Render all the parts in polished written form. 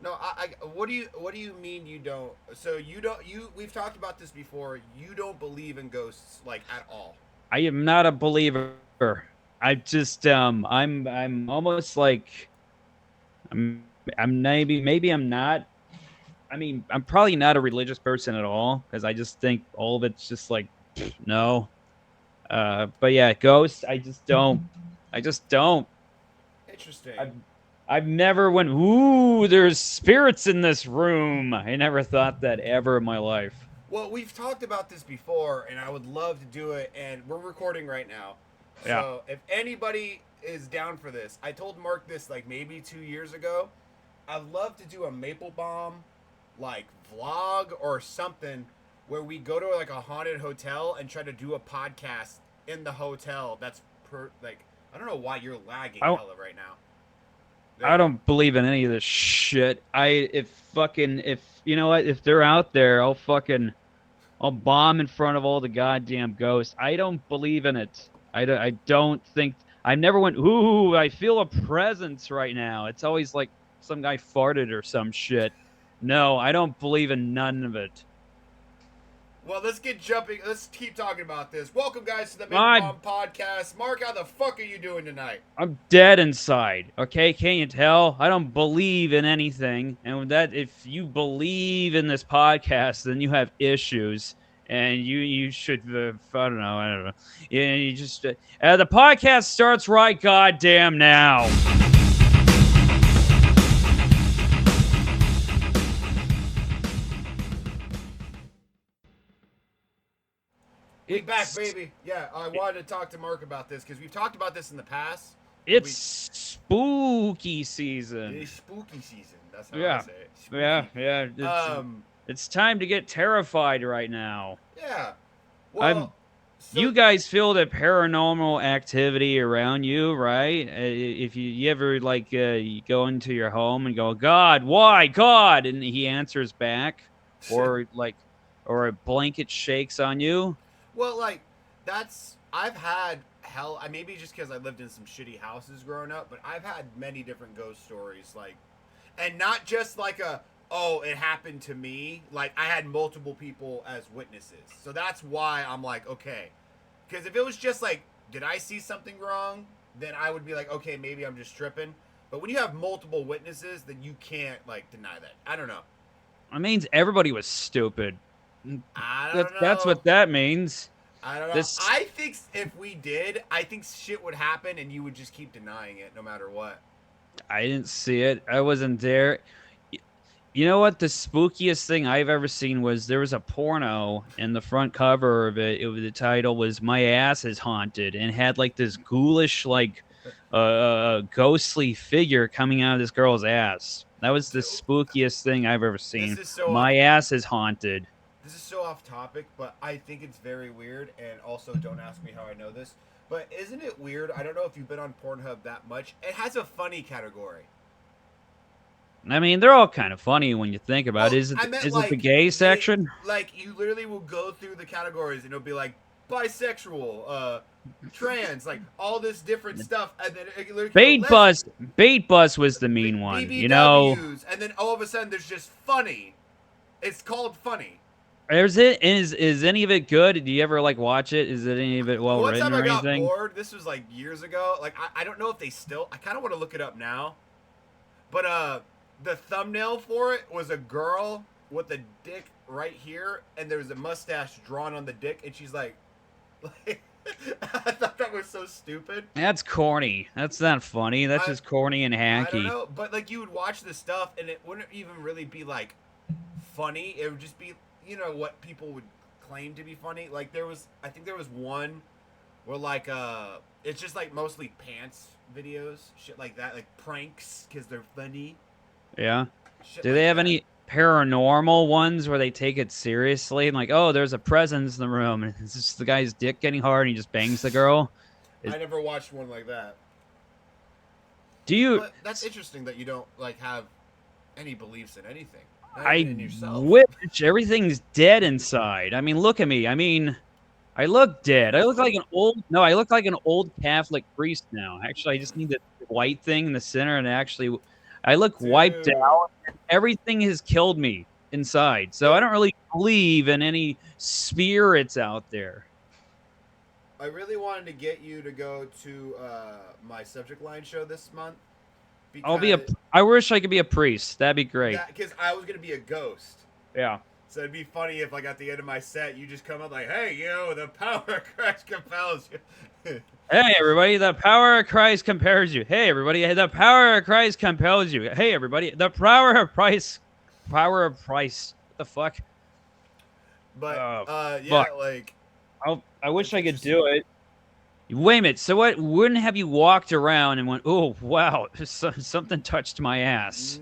No, what do you mean you don't? So you don't you we've talked about this before. You don't believe in ghosts like at all. I am not a believer. I just I'm almost like I'm maybe I'm not. I mean, I'm probably not a religious person at all because I just think all of it's just like no. But yeah, ghosts. I just don't. I just don't. Interesting. I've I've never went. Ooh, there's spirits in this room. I never thought that ever in my life. Well, we've talked about this before, and I would love to do it. And we're recording right now, Yeah. so if anybody is down for this, I told Mark this like maybe 2 years ago. I'd love to do a Maple-Baum like vlog or something where we go to like a haunted hotel and try to do a podcast in the hotel. That's like I don't know why you're lagging I hella right now. There I you go. don't believe in any of this shit. If you know what, if they're out there, I'll bomb in front of all the goddamn ghosts. I don't believe in it. I don't think I never went. Ooh, I feel a presence right now. It's always like some guy farted or some shit. No, I don't believe in none of it. Well, let's get jumping. Let's keep talking about this. Welcome, guys, to the Maple I Bomb Podcast. Mark, how the fuck are you doing tonight? I'm dead inside. Okay, can't you tell? I don't believe in anything, and with that, if you believe in this podcast, then you have issues, and you should. I don't know. Yeah, you just the podcast starts right goddamn now. We back, It's baby. Yeah, I wanted to talk to Mark about this because we've talked about this in the past. But it's spooky season. it's spooky season. That's how I Yeah, say it. yeah, Spooky. yeah. Um, It's time to get terrified right now. yeah. I'm Well, so You guys feel the paranormal activity around you, right? If you ever like you go into your home and go, God, why, God, and he answers back, or like, or a blanket shakes on you. well, like that's I've had hell. I maybe just because I lived in some shitty houses growing up, but I've had many different ghost stories. Like, and not just like a oh it happened to me. Like I had multiple people as witnesses, so that's why I'm like okay. Because if it was just like did I see something wrong, then I would be like okay maybe I'm just tripping. But when you have multiple witnesses, then you can't like deny that. I don't know. It means everybody was stupid. I That's don't that's know. what that means. I don't know. This I think if we did, I think shit would happen and you would just keep denying it no matter what. I didn't see it. I wasn't there. You know what? The spookiest thing I've ever seen was there was a porno, and the front cover of it, the title was "My Ass is Haunted," and had like this ghoulish, like, ghostly figure coming out of this girl's ass. That was the So spookiest thing I've ever this seen. is so off. My ass is haunted. This is so off topic, but I think it's very weird. And also, don't ask me how I know this. But isn't it weird? I don't know if you've been on Pornhub that much. It has a funny category. I mean, they're all kind of funny when you think about it. Well, I meant Is it the like gay they section? like you literally will go through the categories and it'll be like bisexual, trans, like all this different stuff, and then it literally can go Bait Bus, Bait Bus was the mean one. You know, BBWs, and then all of a sudden there's just funny. It's called funny. is any of it good? Do you ever like watch it? Is it any of it well One written time I or got anything? bored. This was like years ago. Like I don't know if they still. I kind of want to look it up now, but the thumbnail for it was a girl with a dick right here, and there was a mustache drawn on the dick, and she's like I thought that was so stupid. That's corny. That's not funny. That's I just corny and I don't hacky. know, but like you would watch the stuff, and it wouldn't even really be like funny. It would just be what people would claim to be funny. Like I think there was one where like it's just like mostly pants videos, shit like that, like pranks because they're funny, Yeah. shit Do they like have that. any paranormal ones where they take it seriously and like, oh, there's a presence in the room and it's just the guy's dick getting hard and he just bangs the girl? Is, I never watched one like that, do you? but that's interesting that you don't like have any beliefs in anything, not even I in yourself. wish everything's dead inside. I mean, look at me. I mean, I look dead. I look like an old no. I look like an old Catholic priest now. Actually, I just need the white thing in the center, and actually, I look wiped Dude, out. everything has killed me inside. So I don't really believe in any spirits out there. I really wanted to get you to go to my subject line show this month because I wish I could be a priest. That'd be great. because I was gonna be a ghost. Yeah. So it'd be funny if, like, at the end of my set, you just come up like, "Hey, the power of Christ compels you." Hey, everybody, the power of Christ compels you. Hey, everybody, the power of Christ compels you. Hey, everybody, the power of Christ. Power of Christ. What the fuck? But yeah, fuck. like, I wish I could do it. Wait a minute. So what? Wouldn't have you walked around and went, "Oh, wow, something touched my ass."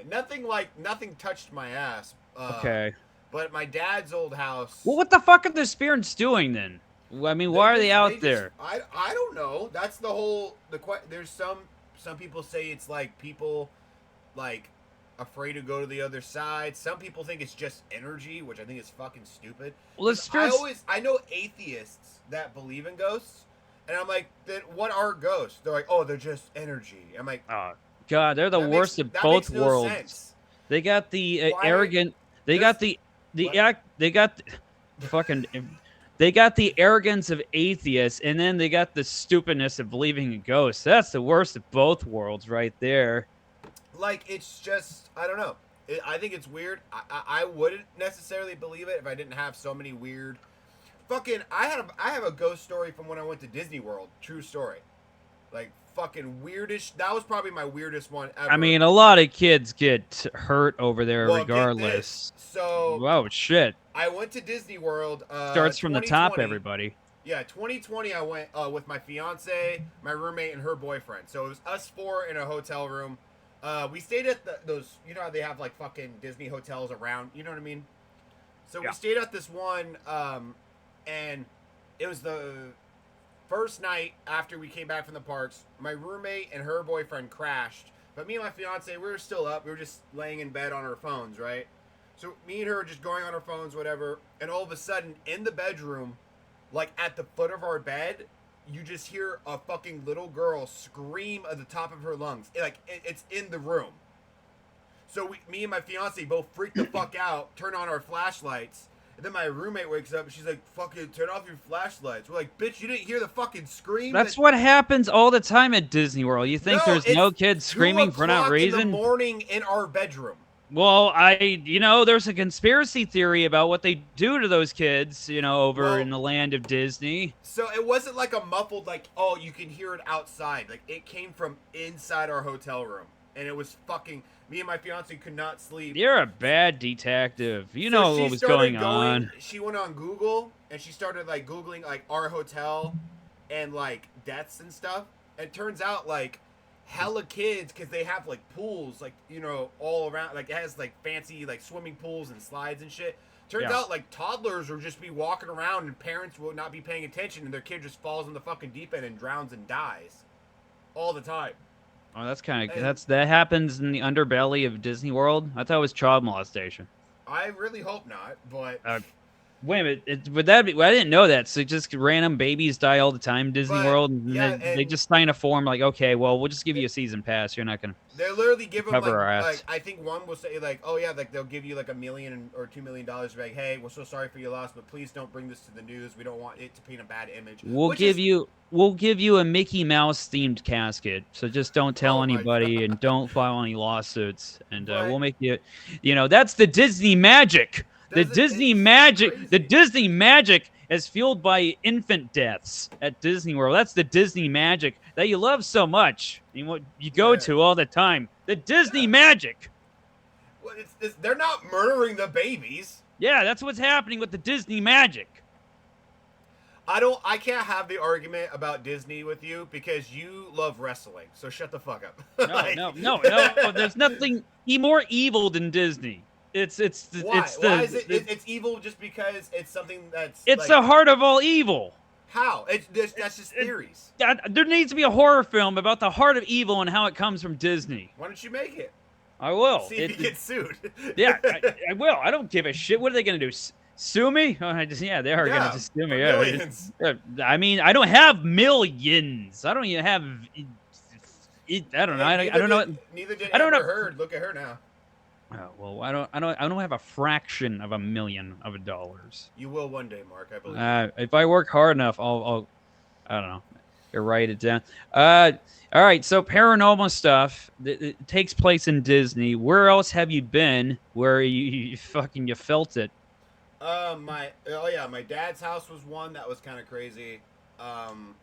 nothing touched my ass. Okay. But my dad's old house. Well, what the fuck are the spirits doing then? I mean, why are they out there? I don't know. That's the whole there's some people say it's like people like afraid to go to the other side. Some people think it's just energy, which I think is fucking stupid. Well, the spirits. I know atheists that believe in ghosts, and I'm like, then what are ghosts? They're like, oh, they're just energy. I'm like, oh God, they're the worst of both worlds. Sense. They got the arrogant. They got the fucking. They got the arrogance of atheists, and then they got the stupidness of believing in ghosts. That's the worst of both worlds, right there. Like, it's just, I don't know. I think it's weird. I wouldn't necessarily believe it if I didn't have so many weird. Fucking, I have a ghost story from when I went to Disney World. True story. Like, fucking weirdest. That was probably my weirdest one ever. I mean, a lot of kids get hurt over there well, regardless. So, oh shit. I went to Disney World. Starts from the top, everybody. Yeah, 2020. I went with my fiance, my roommate, and her boyfriend. So it was us four in a hotel room. We stayed at those. You know how they have like fucking Disney hotels around. You know what I mean? So we stayed at this one, and it was the first night after we came back from the parks. My roommate and her boyfriend crashed, but me and my fiance, we were still up. We were just laying in bed on our phones, right? So me and her were just going on our phones, whatever, and all of a sudden, in the bedroom, like at the foot of our bed, you just hear a fucking little girl scream at the top of her lungs. It's in the room. So me and my fiance both freak the fuck out, turn on our flashlights, and then my roommate wakes up and she's like, "Fucking turn off your flashlights." We're like, "Bitch, you didn't hear the fucking scream?" That's what happens all the time at Disney World. You think there's no kids screaming for no reason? In the morning in our bedroom. Well, there's a conspiracy theory about what they do to those kids, over in the land of Disney. So it wasn't like a muffled, like, oh, you can hear it outside. Like, it came from inside our hotel room. And it was fucking, me and my fiance could not sleep. You're a bad detective. You know what was going on. She went on Google, and she started, like, Googling, like, our hotel and, like, deaths and stuff. And it turns out, like, hella kids, because they have like pools, like, all around, like it has like fancy like swimming pools and slides and shit. Turns out like toddlers will just be walking around and parents will not be paying attention and their kid just falls in the fucking deep end and drowns and dies all the time. Oh, that's kind of that happens in the underbelly of Disney World. I thought it was child molestation. I really hope not, but wait a minute, would that be? Well, I didn't know that. So just random babies die all the time in Disney World, and they just sign a form like, okay, well, we'll just give you a season pass. You're not gonna. They literally give them like I think one will say like, oh yeah, like they'll give you like $1 million or $2 million. Like, hey, we're so sorry for your loss, but please don't bring this to the news. We don't want it to paint a bad image. We'll give you a Mickey Mouse themed casket. So just don't tell anybody and don't file any lawsuits, and we'll make you. That's the Disney magic. The Disney magic is fueled by infant deaths at Disney World. That's the Disney magic that you love so much. You go to all the time. The Disney magic. Well, they're not murdering the babies. Yeah, that's what's happening with the Disney magic. I can't have the argument about Disney with you because you love wrestling. So shut the fuck up. No. There's nothing more evil than Disney. Why is it? It's evil just because it's something that's. It's the heart of all evil. How? That's just theories. There needs to be a horror film about the heart of evil and how it comes from Disney. Why don't you make it? I will. See if you get sued. Yeah, I will. I don't give a shit. What are they gonna do? Sue me? They are gonna just sue me. Millions. I mean, I don't have millions. I don't even have. I don't know. I don't know. Neither did Amber Heard. Look at her now. Oh, well, I don't have a fraction of $1 million. You will one day, Mark. I believe. If I work hard enough, I don't know. You write it down. Uh, all right. So paranormal stuff it takes place in Disney. Where else have you been where you felt it? My dad's house was one that was kind of crazy. Um,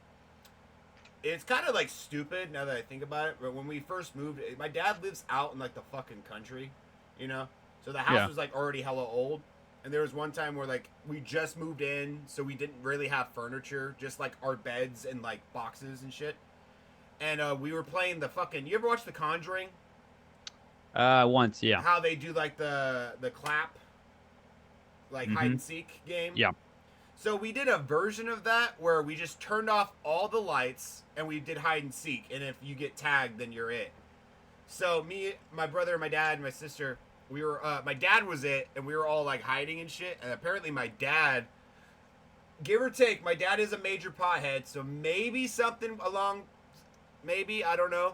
it's kind of like stupid now that I think about it. But when we first moved, my dad lives out in like the fucking country, you know. So the house Yeah. was like already hella old. And there was one time where like we just moved in, so we didn't really have furniture, just like our beds and like boxes and shit. And we were playing the fucking. You ever watch The Conjuring? Once. Yeah. How they do like the clap, like hide Hmm. and seek game. Yeah. So we did a version of that where we just turned off all the lights and we did hide and seek. And if you get tagged, then you're it. So me, my brother, my dad, and my sister, we were. My dad was it, and we were all like hiding and shit. And apparently, my dad, give or take, my dad is a major pothead. So maybe something along, maybe I don't know.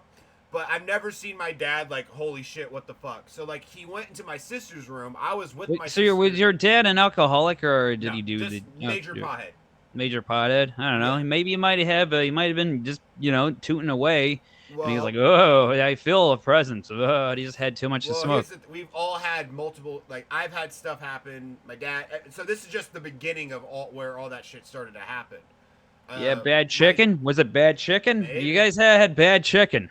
But I've never seen my dad like, holy shit, what the fuck? So like, he went into my sister's room. I was with my So sister. was your dad an alcoholic, or did No, he do just the major pothead. major pothead? I don't know. Yeah. Maybe he might have been just tooting away, and he was Well, like, "Oh, I feel a presence." And he just had too much to Well, smoke. we've all had multiple, like I've had stuff happen. My dad. So this is just the beginning of all where all that shit started to happen. Yeah, bad chicken. Was it bad chicken? You Maybe guys had bad chicken.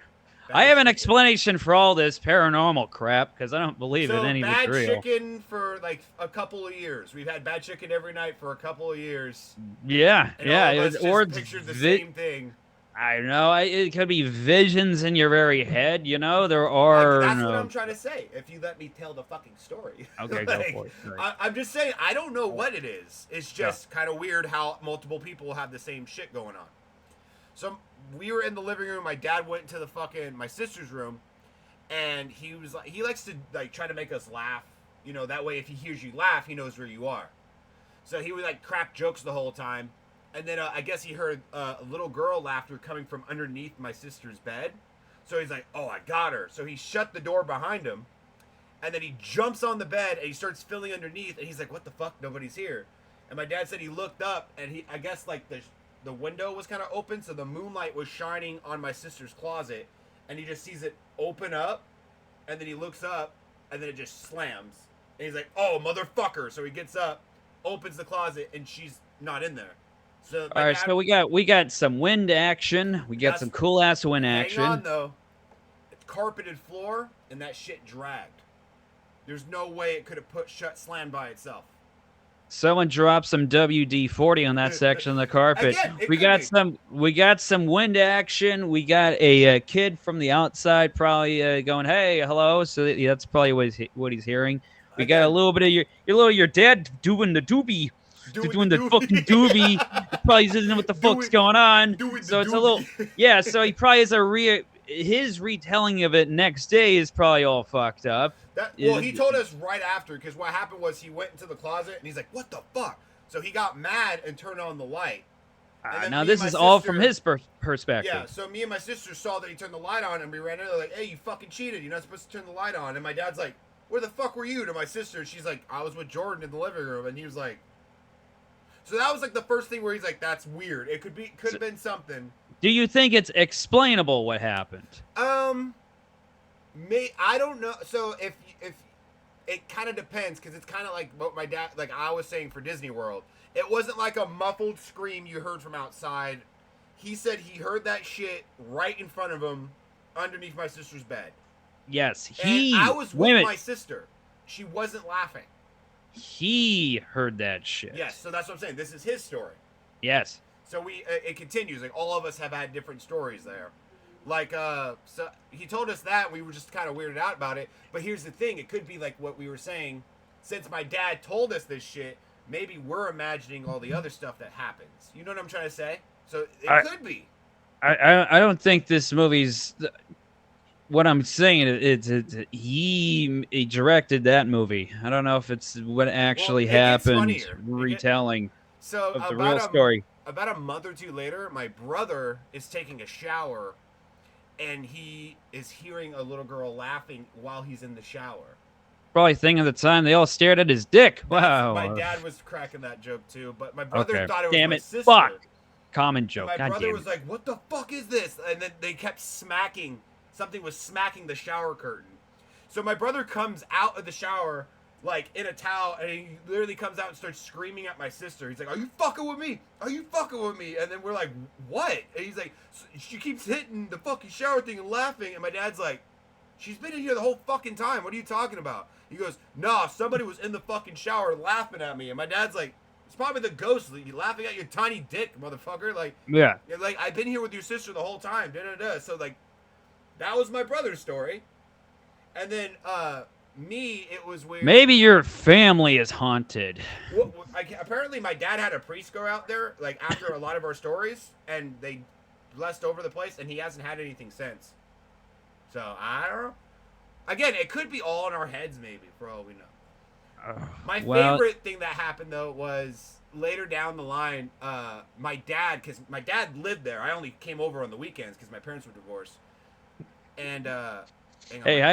I bad have an chicken. explanation for all this paranormal crap because I don't believe So any of it's bad real. chicken for like a couple of years. We've had bad chicken every night for a couple of years, Yeah, and yeah. all of us just Or pictured the vi- same thing. I don't know. It could be visions in your very head. There That's what are. I'm trying to say. If you let me tell the fucking story. Okay, go for it. All right. I'm just saying, I don't know what it is. It's just kind of weird how multiple people have the same shit going on. So we were in the living room. My dad went into my sister's room, and he was like, he likes to like try to make us laugh. That way if he hears you laugh, he knows where you are. So he would like crack jokes the whole time. And then I guess he heard a little girl laughter coming from underneath my sister's bed. So he's like, "Oh, I got her." So he shut the door behind him, and then he jumps on the bed and he starts feeling underneath. And he's like, "What the fuck? Nobody's here." And my dad said he looked up and I guess like the window was kind of open, so the moonlight was shining on my sister's closet, and he just sees it open up, and then he looks up, and then it just slams. And he's like, "Oh, motherfucker!" So he gets up, opens the closet, and she's not in there. So All right, so we got some wind action. We got some cool ass wind action. Hang on though. It's carpeted floor, and that shit dragged. There's no way it could have slammed by itself. Someone dropped some WD-40 on that section of the carpet. Again, it we could got be. some wind action. We got a kid from the outside probably going, "Hey, hello." So that's probably what he's hearing. We got a Again. little bit of your dad doing the doobie. Doing the fucking doobie. He probably doesn't know what the fuck's going on. So it's a little, yeah. So he probably has his retelling of it next day is probably all fucked up. Well, he told us right after, because what happened was he went into the closet and he's like, "What the fuck?" So he got mad and turned on the light. Now this is all from his perspective. Yeah, so me and my sister saw that he turned the light on, and we ran in there like, "Hey, you fucking cheated! You're not supposed to turn the light on." And my dad's like, "Where the fuck were you?" To my sister, she's like, "I was with Jordan in the living room," and he was like. So that was like the first thing where he's like, "That's weird. It could have been something." Do you think it's explainable what happened? I don't know. So if it kind of depends, because it's kind of like what my dad, like I was saying for Disney World, it wasn't like a muffled scream you heard from outside. He said he heard that shit right in front of him, underneath my sister's bed. Yes, And I was with my sister. She wasn't laughing. He heard that shit. Yes, so that's what I'm saying. This is his story. Yes. So it continues. Like all of us have had different stories there. Like so he told us that we were just kind of weirded out about it. But here's the thing: it could be like what we were saying. Since my dad told us this shit, maybe we're imagining all the other stuff that happens. You know what I'm trying to say? So it could be. I don't think this movie's. What I'm saying is he directed that movie. I don't know if it's what actually happened. Retelling of the real story. About a month or two later, my brother is taking a shower, and he is hearing a little girl laughing while he's in the shower. probably thing at the time. They all stared at his dick. My Wow. dad was cracking that joke too, but my brother Okay. thought it was Damn my it. sister. Fuck. Common And joke. my God brother damn was it. like, "What the fuck is this?" And then they kept smacking. Something was smacking the shower curtain. So my brother comes out of the shower like in a towel, and he literally comes out and starts screaming at my sister. He's like, "Are you fucking with me? Are you fucking with me?" And then we're like, "What?" And he's like, "She keeps hitting the fucking shower thing and laughing." And my dad's like, "She's been in here the whole fucking time. What are you talking about?" He goes, "Nah, somebody was in the fucking shower laughing at me." And my dad's like, "It's probably the ghost. You laughing at your tiny dick, motherfucker." Yeah. Like I've been here with your sister the whole time. Da da da. So like, that was my brother's story. And then me, it was weird. Maybe your family is haunted. Apparently, my dad had a priest go out there like after a lot of our stories, and they blessed over the place, and he hasn't had anything since. So I don't know. Again, it could be all in our heads, maybe, for all we know. My favorite thing that happened though was later down the line. My dad, because my dad lived there. I only came over on the weekends because my parents were divorced. And hey, I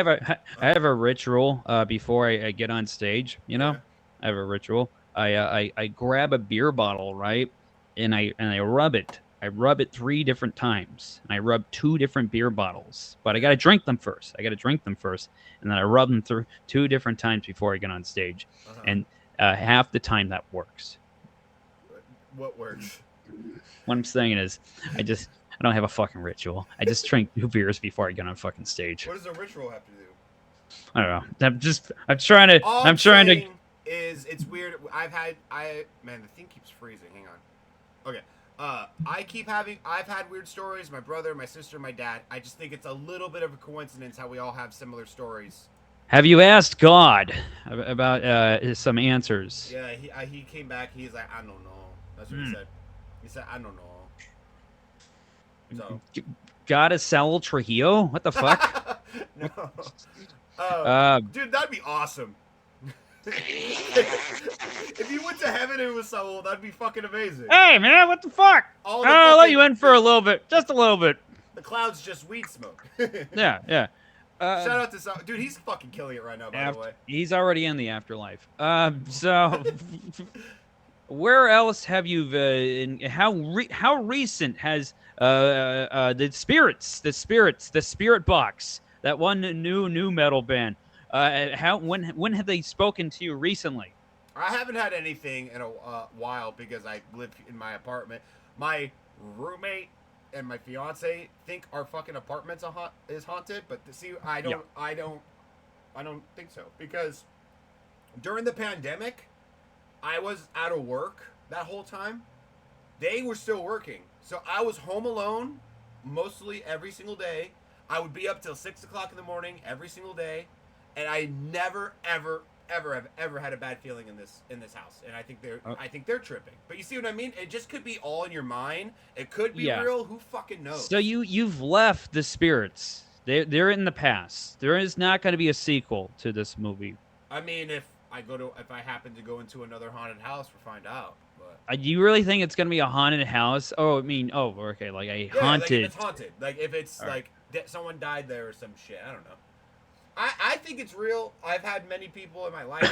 have a ritual before I get on stage. You know, Yeah. I have a ritual. I grab a beer bottle, right, and I rub it. I rub it 3 different times. And I rub 2 different beer bottles, but I gotta drink them first. And then I rub them through 2 different times before I get on stage. Uh-huh. And half the time that works. What works? What I'm saying is, I don't have a fucking ritual. I just drink 2 beers before I get on fucking stage. What does a ritual have to do? I don't know. I'm trying to. All I'm trying to. saying is it's weird. Man, the thing keeps freezing. Hang on. Okay. I've had weird stories. My brother, my sister, my dad. I just think it's a little bit of a coincidence how we all have similar stories. Have you asked God about some answers? Yeah, he came back. He's like, I don't know. That's what he said. He said, I don't know. So. God is Saul Trujillo? What the fuck? No. Dude, that'd be awesome. If you went to heaven and it was Saul, that'd be fucking amazing. Hey, man, what the fuck? I'll let you in for a little bit. Just a little bit. The cloud's just weed smoke. Yeah. Shout out to Saul. Dude, he's fucking killing it right now, by the way. He's already in the afterlife. So... Where else have you? How recent has the Spirit Box, that one new metal band? When have they spoken to you recently? I haven't had anything in a while because I live in my apartment. My roommate and my fiance think our fucking apartment's is haunted, but I don't think so, because during the pandemic, I was out of work that whole time. They were still working. So I was home alone mostly every single day. I would be up till 6 o'clock in the morning every single day. And I never, ever have ever had a bad feeling in this house. And I think they're tripping. But you see what I mean? It just could be all in your mind. It could be real. Who fucking knows? So you've left the spirits. They're in the past. There is not going to be a sequel to this movie. I mean, if I happen to go into another haunted house, we'll find out. But do you really think it's gonna be a haunted house? Okay, like a haunted. Like if it's haunted, like if it's like someone died there or some shit. I don't know. I think it's real. I've had many people in my life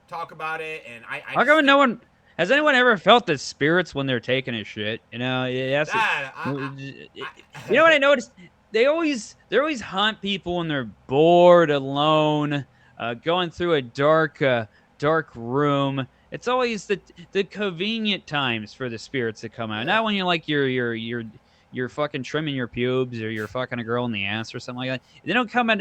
talk about it, and How come no one has anyone ever felt the spirits when they're taking a shit? You know, you know what I noticed? They always haunt people when they're bored, alone. Going through a dark room. It's always the convenient times for the spirits to come out. Yeah. Not when you're fucking trimming your pubes or you're fucking a girl in the ass or something like that. They don't come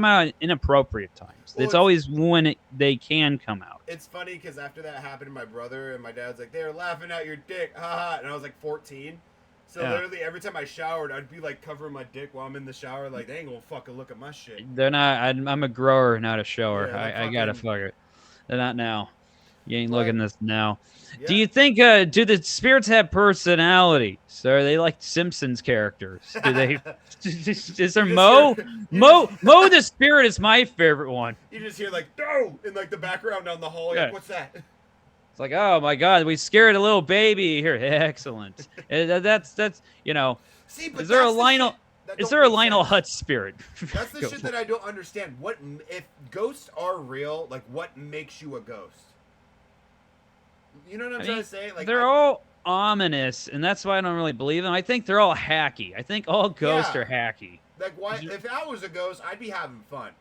out at inappropriate times. Well, it's always when they can come out. It's funny because after that happened, my brother and my dad's like, they were laughing at your dick, haha, and I was like 14. So literally every time I showered, I'd be like covering my dick while I'm in the shower, like they ain't gonna fucking look at my shit. They're not. I'm a grower, not a shower. Yeah, I gotta fuck it. They're not now. You ain't looking this now. Yeah. Do you think? Do the spirits have personality? So are they like Simpsons characters? Do they? Is there Mo? Mo the spirit is my favorite one. You just hear like no in like the background down the hall. Like, what's that? It's like, oh my god, we scared a little baby here. Excellent. That's you know. See, but is there a line? that Is don't there a make Lionel sense. Hutz spirit? That's the shit that I don't understand. What if ghosts are real? Like, what makes you a ghost? You know what I'm trying to say? Like, they're all ominous, and that's why I don't really believe them. I think they're all hacky. I think all ghosts yeah. are hacky. Like, why? If I was a ghost, I'd be having fun.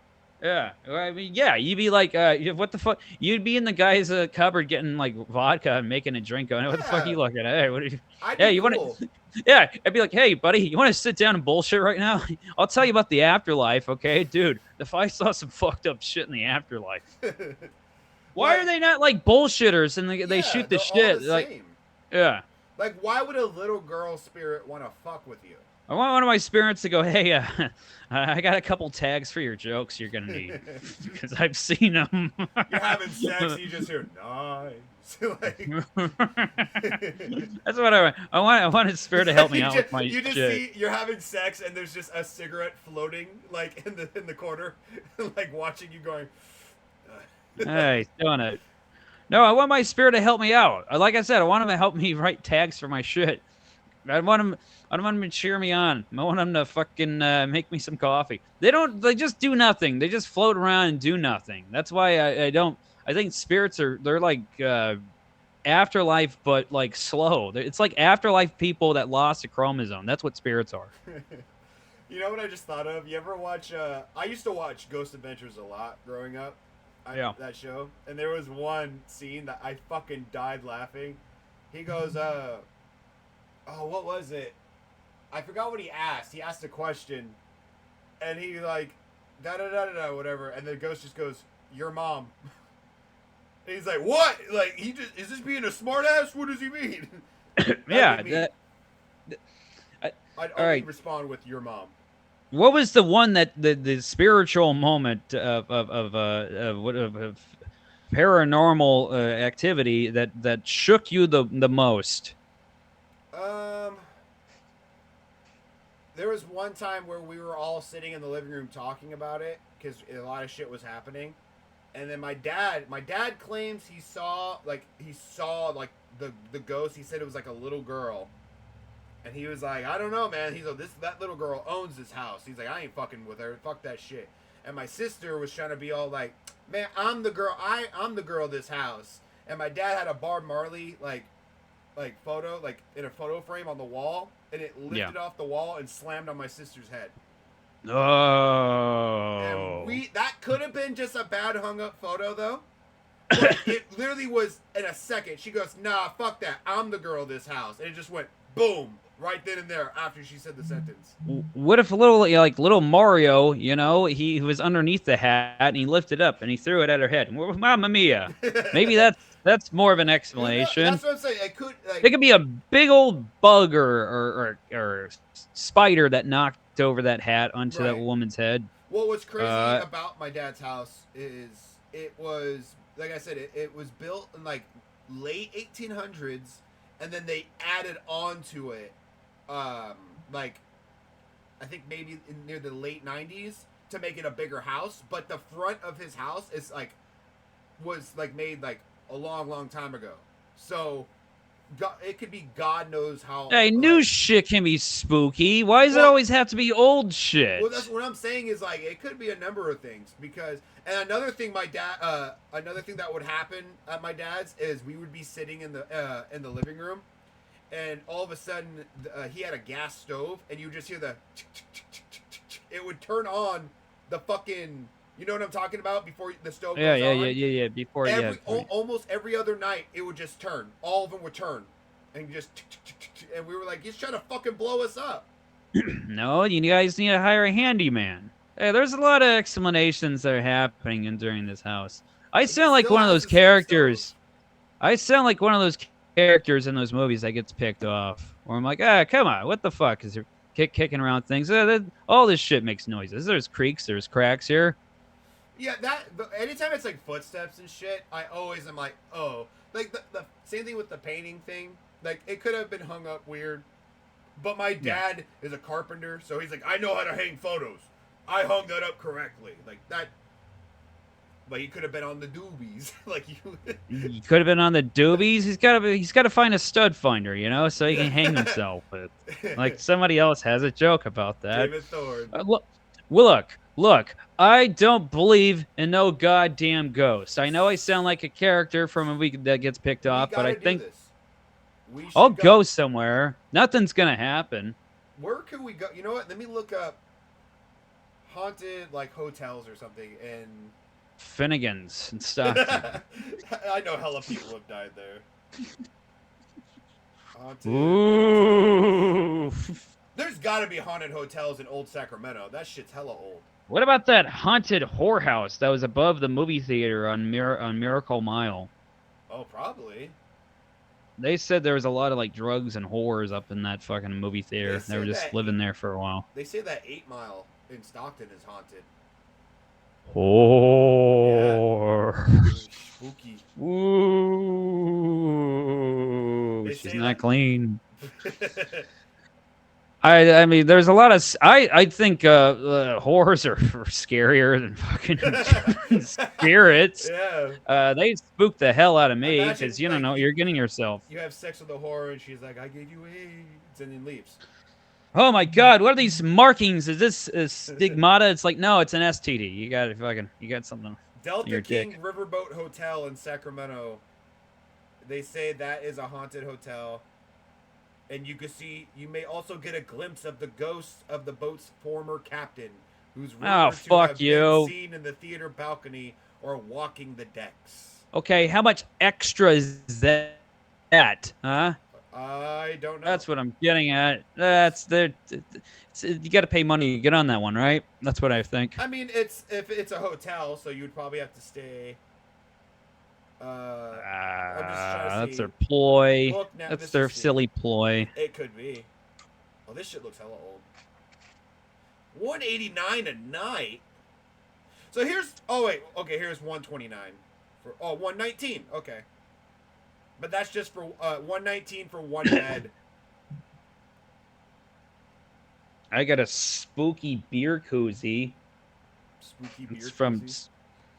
Yeah, I mean, yeah, you'd be like, what the fuck? You'd be in the guy's cupboard getting like vodka and making a drink. Going, what the fuck are you Yeah, looking at? Hey, what are you? I'd Yeah, be you want cool. to? Yeah, I'd be like, hey, buddy, you want to sit down and bullshit right now? I'll tell you about the afterlife, okay, dude. If I saw some fucked up shit in the afterlife, why are Like, they not like bullshitters and they yeah, shoot the they're all the shit? Like, same. yeah. Like, why would a little girl spirit want to fuck with you? I want one of my spirits to go, hey, I got a couple tags for your jokes you're going to need. Because I've seen them. You're having sex, and you just hear nice. Like, That's what I want a spirit to help me out with my you just shit. see you're having sex, and there's just a cigarette floating like in the corner, like watching you going. Hey, he's doing it. No, I want my spirit to help me out. Like I said, I want him to help me write tags for my shit. I don't want him to cheer me on. I want him to fucking make me some coffee. They just do nothing. They just float around and do nothing. That's why I think spirits they're like afterlife, but like slow. It's like afterlife people that lost a chromosome. That's what spirits are. You know what I just thought of? You ever watch? I used to watch Ghost Adventures a lot growing up. Yeah. That show, and there was one scene that I fucking died laughing. He goes, oh, what was it? I forgot what he asked. He asked a question, and he like, da da da da da, whatever, and the ghost just goes, "Your mom." And he's like, "What? Like is this being a smartass? What does he mean?" Yeah. I'd all only right. respond with "your mom." What was the one that the spiritual moment of paranormal activity that shook you the most? There was one time where we were all sitting in the living room talking about it because a lot of shit was happening, and then my dad claims he saw the ghost. He said it was like a little girl, and he was like, I don't know, man. He's like, that little girl owns this house. He's like, I ain't fucking with her. Fuck that shit. And my sister was trying to be all like, man, I'm the girl. I'm the girl of this house. And my dad had a Bob Marley like photo, like in a photo frame on the wall, and it lifted off the wall and slammed on my sister's head. Oh. And that could have been just a bad hung up photo though. But it literally was in a second. She goes, nah, fuck that. I'm the girl of this house. And it just went boom right then and there after she said the sentence. What if little Mario, he was underneath the hat and he lifted up and he threw it at her head. Mamma mia. Maybe that's more of an explanation. That's what I'm saying. It could be a big old bug or spider that knocked over that hat onto that woman's head. Well, what's crazy about my dad's house is it was, like I said, it was built in like late 1800s, and then they added on to it, like I think maybe near the late 90s to make it a bigger house. But the front of his house was made like a long time ago. So it could be God knows how. Hey, new shit can be spooky. Why does it always have to be old shit? Well, that's what I'm saying is like it could be a number of things because. And another thing that would happen at my dad's is we would be sitting in the living room, and all of a sudden he had a gas stove, and you would just hear it would turn on the fucking. You know what I'm talking about? Before the stove goes on? Yeah. Before, almost every other night, it would just turn. All of them would turn. And and we were like, he's trying to fucking blow us up. No, you guys need to hire a handyman. Hey, there's a lot of explanations that are happening during this house. I sound like one of those characters. I sound like one of those characters in those movies that gets picked off. Or I'm like, come on, what the fuck? Is there kicking around things? All this shit makes noises. There's creaks, there's cracks here. Yeah, anytime it's like footsteps and shit, I always am like, oh. Like the same thing with the painting thing. Like it could have been hung up weird. But my dad is a carpenter, so he's like, I know how to hang photos. I hung that up correctly. Like that. But he could have been on the doobies, like you. He could have been on the doobies. He's got to find a stud finder, so he can hang himself with. Like somebody else has a joke about that. David Thorne. Look. I don't believe in no goddamn ghost. I know I sound like a character from a movie that gets picked off, but I think I'll go somewhere. Nothing's gonna happen. Where could we go? You know what? Let me look up haunted like hotels or something and Finnegan's and Stockton. I know hella people have died there. Haunted. Ooh. There's got to be haunted hotels in Old Sacramento. That shit's hella old. What about that haunted whorehouse that was above the movie theater on Miracle Mile? Oh, probably. They said there was a lot of like drugs and whores up in that fucking movie theater. They were just living there for a while. They say that 8 Mile in Stockton is haunted. Whore. Yeah. Spooky. Ooh. She's not clean. I mean, there's a lot of I think horrors are scarier than fucking spirits. Yeah. They spook the hell out of me because you don't know what you're getting yourself. You have sex with a horror and she's like, "I gave you AIDS," and then leaves. Oh my God! What are these markings? Is this stigmata? It's like no, it's an STD. You got something. Delta King Riverboat Hotel in Sacramento. They say that is a haunted hotel. And you may also get a glimpse of the ghost of the boat's former captain, who's rumored to have been seen in the theater balcony or walking the decks. Okay, how much extra is that? Huh? I don't know. That's what I'm getting at. You got to pay money to get on that one, right? That's what I think. I mean, if it's a hotel, so you'd probably have to stay. That's their ploy. That's their silly ploy. It could be. Oh, this shit looks hella old. $189 a night. So here's. Oh wait. Okay, here's $129 for. Oh, $119. Okay. But that's just for $119 for one bed. I got a spooky beer koozie. Spooky beer koozie?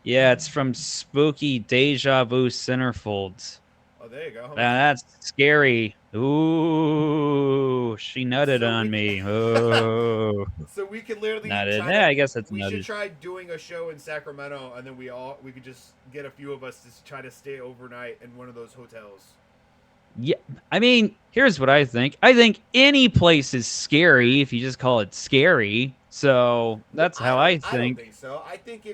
Yeah, it's from Spooky Deja Vu Centerfolds. Oh, there you go. That's scary. Ooh, she nutted on me. Oh. So we could literally I guess that's we nutted. should try doing a show in Sacramento, and then we could just get a few of us to try to stay overnight in one of those hotels. Yeah, I mean, here's what I think. I think any place is scary if you just call it scary. So that's how I think. I don't think so. I think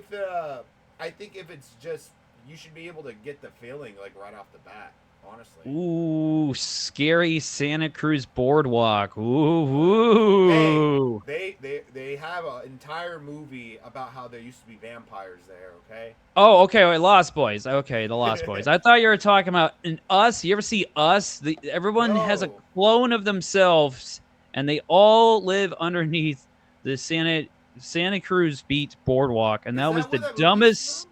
if it's just, you should be able to get the feeling like right off the bat, honestly. Ooh, scary Santa Cruz boardwalk. Ooh. Hey, they have an entire movie about how there used to be vampires there, okay? Oh, okay, wait, Lost Boys. Okay, the Lost Boys. I thought you were talking about in Us. You ever see Us? Everyone has a clone of themselves, and they all live underneath the Santa Cruz Beach boardwalk, and that was the dumbest.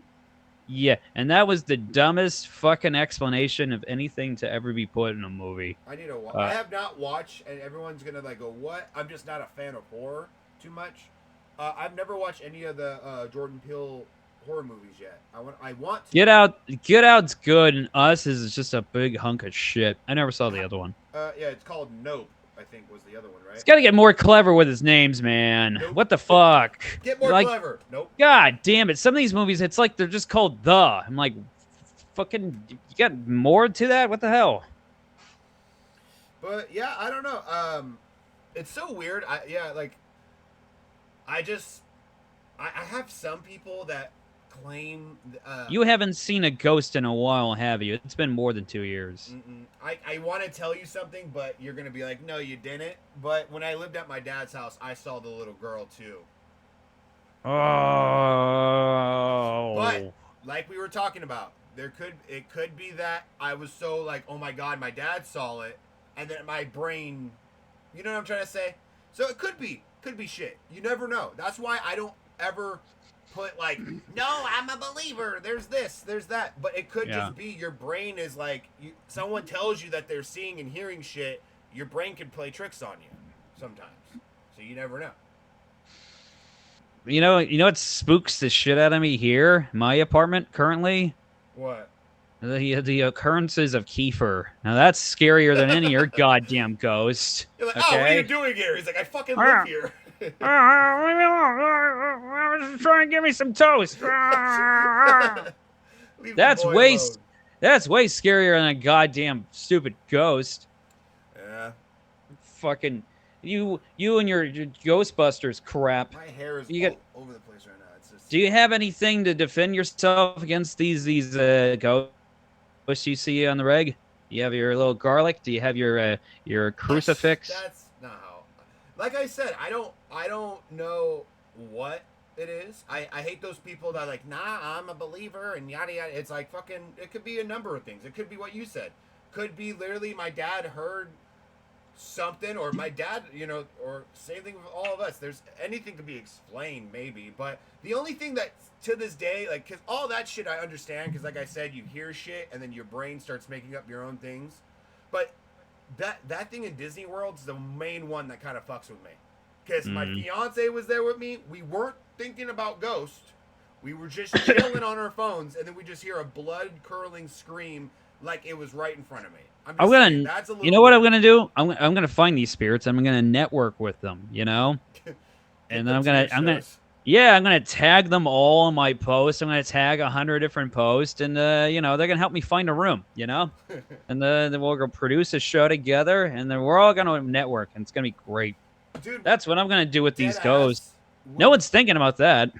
Yeah, and that was the dumbest fucking explanation of anything to ever be put in a movie. I need to watch. I have not watched, and everyone's gonna like go, "What?" I'm just not a fan of horror too much. I've never watched any of the Jordan Peele horror movies yet. I want to. Get Out's good, and Us is just a big hunk of shit. I never saw the other one. Yeah, it's called Nope, I think was the other one, right? He's got to get more clever with his names, man. Nope. What the fuck? Get more clever. Nope. God damn it. Some of these movies, it's like they're just called The. I'm like, fucking, you got more to that? What the hell? But, yeah, I don't know. It's so weird. I have some people that claim... you haven't seen a ghost in a while, have you? It's been more than 2 years. I want to tell you something, but you're going to be like, no, you didn't. But when I lived at my dad's house, I saw the little girl, too. Oh. But, like we were talking about, it could be that I was so like, oh my God, my dad saw it. And then my brain, you know what I'm trying to say? So it could be shit. You never know. That's why I don't ever put like, no, I'm a believer. There's this, there's that. But it could just be your brain is like, someone tells you that they're seeing and hearing shit. Your brain can play tricks on you sometimes. So you never know. You know what spooks the shit out of me here, my apartment currently? What? The occurrences of Kiefer. Now that's scarier than any of your goddamn ghosts. You're like, oh, what are you Okay. doing here? He's like, I fucking live here. Leave me alone. Try and give me some toast. Leave the That's boy way alone. that's way scarier than a goddamn stupid ghost. Yeah. Fucking you and your Ghostbusters crap. My hair is You all got over the place right now. It's just. Do you have anything to defend yourself against these ghosts you see on the reg? You have your little garlic? Do you have your crucifix? That's not how. Like I said, I don't know what it is. I hate those people that are like, nah, I'm a believer and yada yada. It's like fucking. It could be a number of things. It could be what you said. Could be literally my dad heard something, or my dad, or same thing with all of us. There's anything to be explained, maybe, but the only thing that to this day, like, because all that shit I understand, because like I said, you hear shit and then your brain starts making up your own things, but that thing in Disney World's the main one that kind of fucks with me, because my fiance was there with me. We weren't thinking about ghosts. We were just chilling on our phones, and then we just hear a blood curdling scream like it was right in front of me. I'm saying, gonna, that's a little you know what weird. I'm gonna do? I'm gonna find these spirits. I'm gonna network with them, and then I'm gonna tag them all in my post. I'm gonna tag 100 different posts, and they're gonna help me find a room, and then we'll go produce a show together, and then we're all gonna network, and it's gonna be great. Dude, That's what I'm gonna do with these dead ghosts. ass, No one's thinking about that.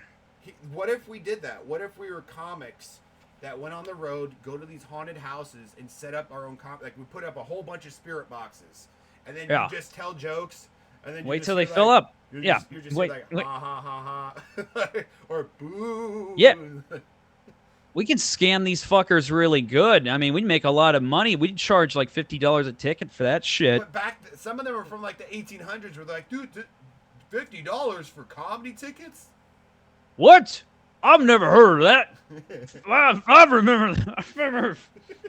What if we did that? What if we were comics that went on the road, go to these haunted houses, and set up our own like we put up a whole bunch of spirit boxes, and then you just tell jokes, and then you Wait just till they be fill like, up. You're Yeah. just, you're just Wait. like ha ha ha ha, or boo. Yeah. We could scam these fuckers really good. I mean, we'd make a lot of money. We'd charge like $50 a ticket for that shit. But some of them are from like the 1800s, where they're like, dude, $50 for comedy tickets? What? I've never heard of that. I remember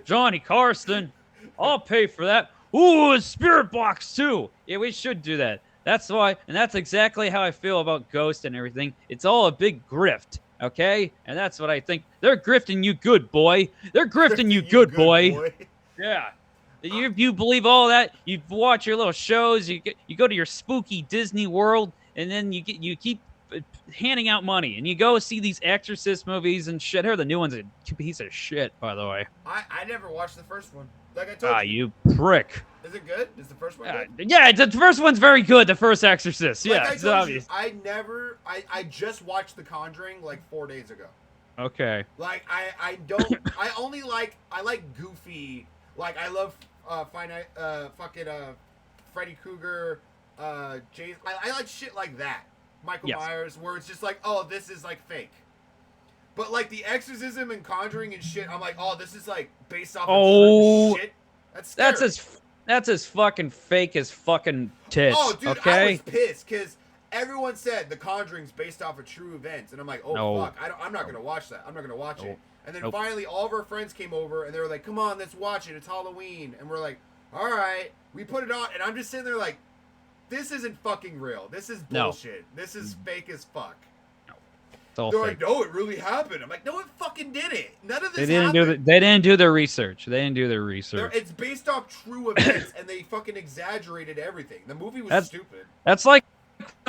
Johnny Carson. I'll pay for that. Ooh, a spirit box too. Yeah, we should do that. That's why, and that's exactly how I feel about Ghost and everything. It's all a big grift, okay? And that's what I think. They're grifting you good, boy. They're grifting you good, boy. Yeah. You believe all that? You watch your little shows. You go to your spooky Disney World, and then you keep handing out money, and you go see these Exorcist movies and shit. Here, the new one's a piece of shit, by the way. I never watched the first one. Like I told you prick. Is it good? Is the first one good? Yeah, the first one's very good. The first Exorcist. Like Yeah, I it's told obvious. you, I just watched The Conjuring like 4 days ago. Okay. Like I like goofy. Like I love Freddy Krueger, Jason. I like shit like that. Michael Myers, where it's just like, oh, this is like fake. But like the Exorcism and Conjuring and shit, I'm like, oh, this is like based off of true shit. That's scary. That's as fucking fake as fucking tits. Oh, dude, okay? I was pissed because everyone said The Conjuring's based off of true events, and I'm like, fuck, I'm not gonna watch that. I'm not gonna watch it. And then finally, all of our friends came over, and they were like, come on, let's watch it. It's Halloween, and we're like, all right. We put it on, and I'm just sitting there like, this isn't fucking real. This is bullshit. This is fake as fuck. They're like, no, it really happened. I'm like, no, it fucking didn't. None of this happened. They didn't do their research. It's based off true events, and they fucking exaggerated everything. The movie was stupid. That's like,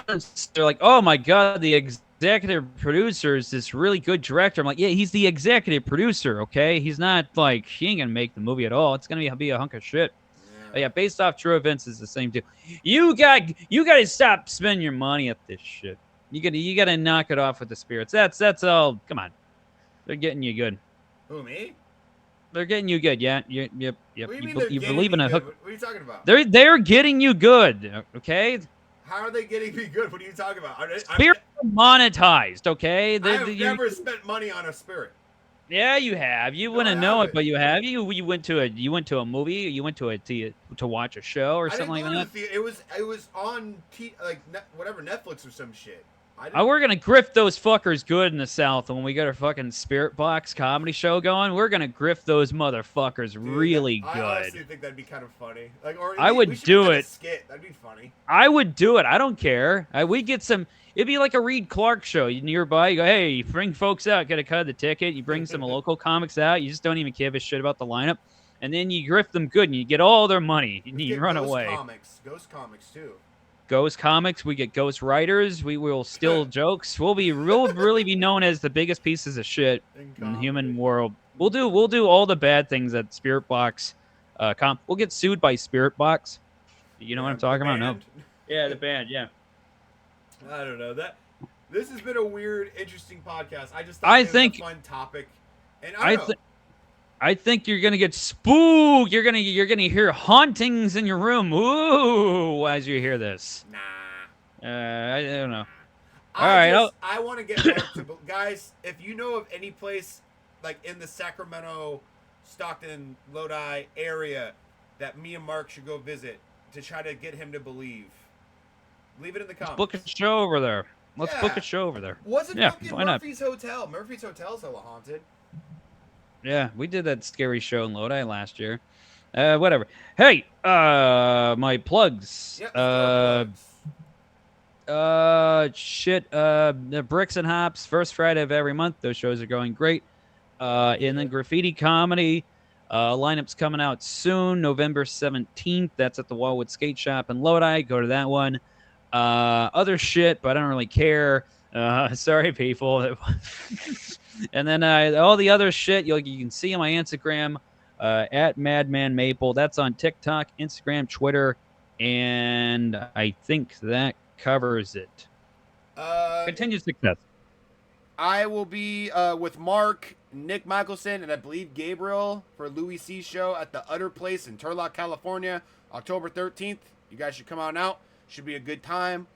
they're like, oh my god, the executive producer is this really good director. I'm like, yeah, he's the executive producer, okay? He's not like, he ain't gonna make the movie at all. It's gonna be a hunk of shit. But yeah, based off true events is the same deal. You got to stop spending your money at this shit. You gotta knock it off with the spirits. That's all. Come on, they're getting you good. Who, me? They're getting you good. Yeah. Yep. What do you mean You believe in a hook. What are you talking about? They're getting you good. Okay. How are they getting me good? What are you talking about? Spirits are monetized. Okay. I've never spent money on a spirit. Yeah, you have. You wouldn't know it, but you have. You went to a movie. You went to watch a show or something like that. It was on whatever, Netflix or some shit. We're gonna grift those fuckers good in the South when we get our fucking Spirit Box comedy show going. We're gonna grift those motherfuckers really good. I honestly think that'd be kind of funny. Like, or I would do it. Skit. That'd be funny. I would do it. I don't care. We get some. It'd be like a Reed Clark show. You nearby, you go, hey, you bring folks out, get a cut of the ticket. You bring some local comics out. You just don't even give a shit about the lineup, and then you grift them good, and you get all their money, and We you get run Ghost away. Ghost comics too. Ghost comics, we get ghost writers. We will steal jokes. We'll really be known as the biggest pieces of shit in the human world. We'll do all the bad things that Spirit Box. We'll get sued by Spirit Box. You know what I'm talking about? No. Yeah, the band. Yeah. I don't know that. This has been a weird, interesting podcast. I just thought it was a fun topic, and I think you're gonna get spooked. You're gonna hear hauntings in your room. Ooh, as you hear this. Nah. I don't know. All right. I want to get Mark to guys. If you know of any place like in the Sacramento, Stockton, Lodi area that me and Mark should go visit to try to get him to believe, leave it in the comments. Let's book a show over there. Let's book a show over there. Wasn't fucking Murphy's Hotel? Murphy's Hotel's hella haunted. Yeah, we did that scary show in Lodi last year. Whatever. Hey, my plugs. Yep, the Bricks and Hops, first Friday of every month. Those shows are going great. And then Graffiti Comedy, lineup's coming out soon, November 17th. That's at the Wallwood Skate Shop in Lodi. Go to that one. Other shit, but I don't really care. Sorry, people. And then all the other shit you can see on my Instagram at Madman Maple. That's on TikTok, Instagram, Twitter, and I think that covers it. Continued success. I will be with Mark, Nick Michelson, and I believe Gabriel for Louis C's show at the Utter Place in Turlock, California, October 13th. You guys should come on out. Should be a good time.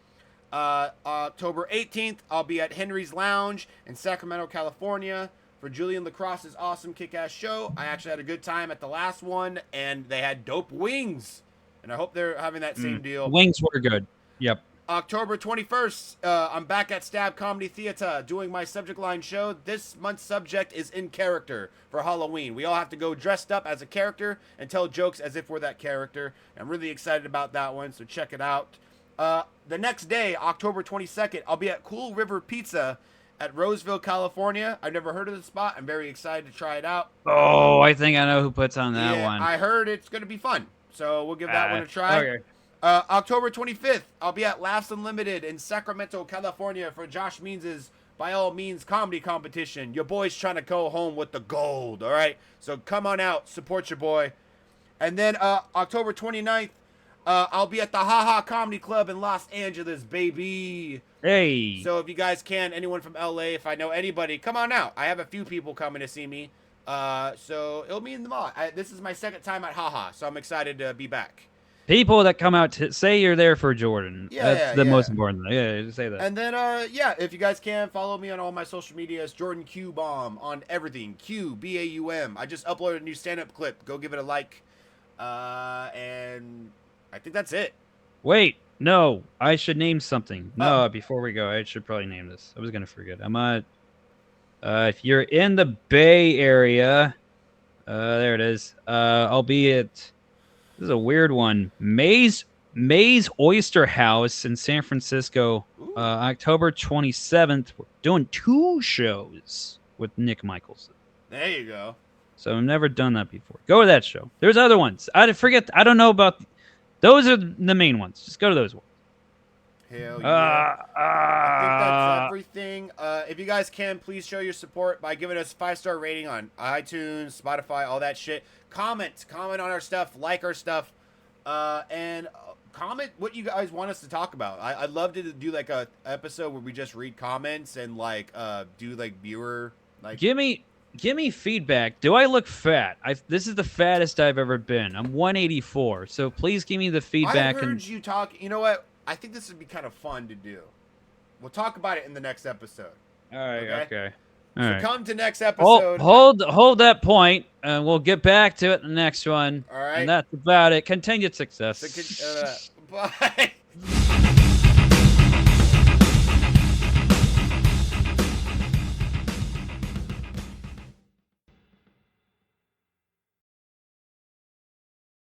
October 18th, I'll be at Henry's Lounge in Sacramento, California for Julian Lacrosse's awesome kick-ass show. I actually had a good time at the last one, and they had dope wings. And I hope they're having that same deal. Wings were good. Yep. October 21st, I'm back at Stab Comedy Theater doing my subject line show. This month's subject is in character for Halloween. We all have to go dressed up as a character and tell jokes as if we're that character. I'm really excited about that one, so check it out. The next day, October 22nd, I'll be at Cool River Pizza at Roseville, California. I've never heard of the spot. I'm very excited to try it out. Oh, I think I know who puts on that one. I heard it's going to be fun, so we'll give that one a try. Okay. October 25th, I'll be at Laughs Unlimited in Sacramento, California for Josh Means' By All Means comedy competition. Your boy's trying to go home with the gold, all right? So come on out, support your boy. And then October 29th, I'll be at the Ha Ha Comedy Club in Los Angeles, baby. Hey. So if you guys can, anyone from LA, if I know anybody, come on out. I have a few people coming to see me. So it'll mean the lot. This is my second time at Ha Ha, so I'm excited to be back. People that come out to say you're there for Jordan. That's the most important thing. Yeah, say that. And then, if you guys can, follow me on all my social medias. Jordan Q Baum on everything. QBAUM. I just uploaded a new stand-up clip. Go give it a like. And I think that's it. Wait, no. I should name something. No, before we go, I should probably name this. I was going to forget. I'm at... if you're in the Bay Area... there it is. I'll be at... This is a weird one. May's Oyster House in San Francisco, October 27th. We're doing 2 shows with Nick Michelson. There you go. So I've never done that before. Go to that show. There's other ones. I don't know about... Those are the main ones. Just go to those ones. Hell yeah. I think that's everything. If you guys can, please show your support by giving us a 5-star rating on iTunes, Spotify, all that shit. Comment on our stuff, like our stuff, and comment what you guys want us to talk about. I'd love to do like a episode where we just read comments and like do like viewer like. Give me feedback. Do I look fat? This is the fattest I've ever been. I'm 184. So please give me the feedback. I heard you talk. You know what? I think this would be kind of fun to do. We'll talk about it in the next episode. All right. Okay. So come to next episode. Hold that point, and we'll get back to it in the next one. All right. And that's about it. Continued success. Bye.